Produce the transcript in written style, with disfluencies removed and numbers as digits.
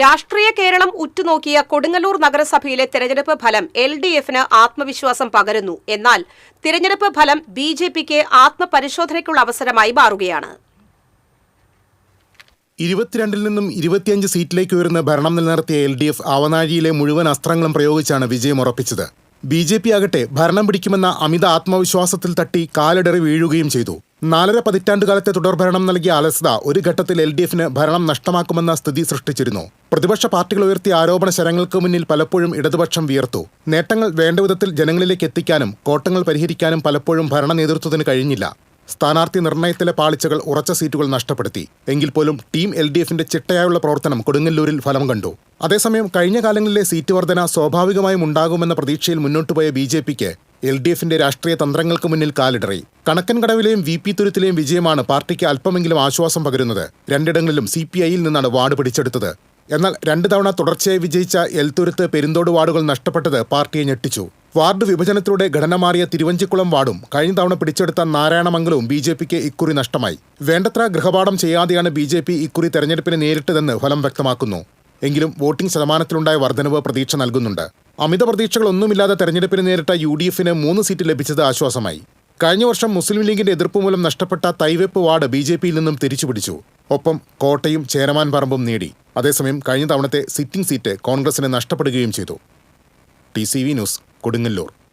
രാഷ്ട്രീയ കേരളം ഉറ്റുനോക്കിയ കൊടുങ്ങല്ലൂർ നഗരസഭയിലെ തെരഞ്ഞെടുപ്പ് ഫലം LDFന് ആത്മവിശ്വാസം പകരുന്നു. എന്നാൽ തിരഞ്ഞെടുപ്പ് ഫലം BJPക്ക് ആത്മപരിശോധനയ്ക്കുള്ള അവസരമായി മാറുകയാണ്. 22 നിന്നും 25 സീറ്റിലേക്ക് ഉയർന്ന ഭരണം നിലനിർത്തിയ LDF ആവനാഴിയിലെ മുഴുവൻ അസ്ത്രങ്ങളും പ്രയോഗിച്ചാണ് വിജയമുറപ്പിച്ചത്. BJP ആകട്ടെ ഭരണം പിടിക്കുമെന്ന അമിത ആത്മവിശ്വാസത്തിൽ തട്ടി കാലിടറി വീഴുകയും ചെയ്തു. 4.5 പതിറ്റാണ്ടുകാലത്തെ തുടർഭരണം നൽകിയ അലസത ഒരു ഘട്ടത്തിൽ LDFന് ഭരണം നഷ്ടമാക്കുമെന്ന സ്ഥിതി സൃഷ്ടിച്ചിരുന്നു. പ്രതിപക്ഷ പാർട്ടികൾ ഉയർത്തിയ ആരോപണ ശരങ്ങൾക്ക് മുന്നിൽ പലപ്പോഴും ഇടതുപക്ഷം വിയർത്തു. നേട്ടങ്ങൾ വേണ്ടവിധത്തിൽ ജനങ്ങളിലേക്ക് എത്തിക്കാനും കോട്ടങ്ങൾ പരിഹരിക്കാനും പലപ്പോഴും ഭരണ നേതൃത്വത്തിന് കഴിഞ്ഞില്ല. സ്ഥാനാർത്ഥി നിർണയത്തിലെ പാളിച്ചകൾ ഉറച്ച സീറ്റുകൾ നഷ്ടപ്പെടുത്തി. എങ്കിൽ പോലും ടീം LDFന്റെ ചിട്ടയായുള്ള പ്രവർത്തനം കൊടുങ്ങല്ലൂരിൽ ഫലം കണ്ടു. അതേസമയം കഴിഞ്ഞ കാലങ്ങളിലെ സീറ്റ് വർധന സ്വാഭാവികമായും ഉണ്ടാകുമെന്ന പ്രതീക്ഷയിൽ മുന്നോട്ടുപോയ BJPക്ക് LDFന്റെ രാഷ്ട്രീയ തന്ത്രങ്ങൾക്ക് മുന്നിൽ കാലിടറി. കണക്കൻകടവിലെയും VP തുരുത്തിലെയും വിജയമാണ് പാർട്ടിക്ക് അല്പമെങ്കിലും ആശ്വാസം പകരുന്നത്. രണ്ടിടങ്ങളിലും CPIയിൽ നിന്നാണ് വാർഡ് പിടിച്ചെടുത്തത്. എന്നാൽ 2 തവണ തുടർച്ചയായി വിജയിച്ച എൽത്തുരുത്ത് പെരുന്തോട് വാർഡുകൾ നഷ്ടപ്പെട്ടത് പാർട്ടിയെ ഞെട്ടിച്ചു. വാർഡ് വിഭജനത്തിലൂടെ ഘടന മാറിയ തിരുവഞ്ചിക്കുളം വാർഡും കഴിഞ്ഞ തവണ പിടിച്ചെടുത്ത നാരായണമംഗലവും BJPക്ക് ഇക്കുറി നഷ്ടമായി. വേണ്ടത്ര ഗൃഹപാഠം ചെയ്യാതെയാണ് BJP ഇക്കുറി തെരഞ്ഞെടുപ്പിനെ നേരിട്ടതെന്ന് ഫലം വ്യക്തമാക്കുന്നു. എങ്കിലും വോട്ടിംഗ് ശതമാനത്തിലുണ്ടായ വർധനവ് പ്രതീക്ഷ നൽകുന്നുണ്ട്. അമിത പ്രതീക്ഷകളൊന്നുമില്ലാതെ തെരഞ്ഞെടുപ്പിനെ നേരിട്ട UDFന് 3 സീറ്റ് ലഭിച്ചത് ആശ്വാസമായി. കഴിഞ്ഞ വർഷം മുസ്ലിം ലീഗിന്റെ എതിർപ്പ് മൂലം നഷ്ടപ്പെട്ട തൈവെപ്പ് വാർഡ് BJPയിൽ നിന്നും തിരിച്ചുപിടിച്ചു. ഒപ്പം കോട്ടയും ചേരമാൻ പറമ്പും നേടി. അതേസമയം കഴിഞ്ഞ തവണത്തെ സിറ്റിംഗ് സീറ്റ് കോൺഗ്രസിന് നഷ്ടപ്പെടുകയും ചെയ്തു. TCV news, Kodungallur.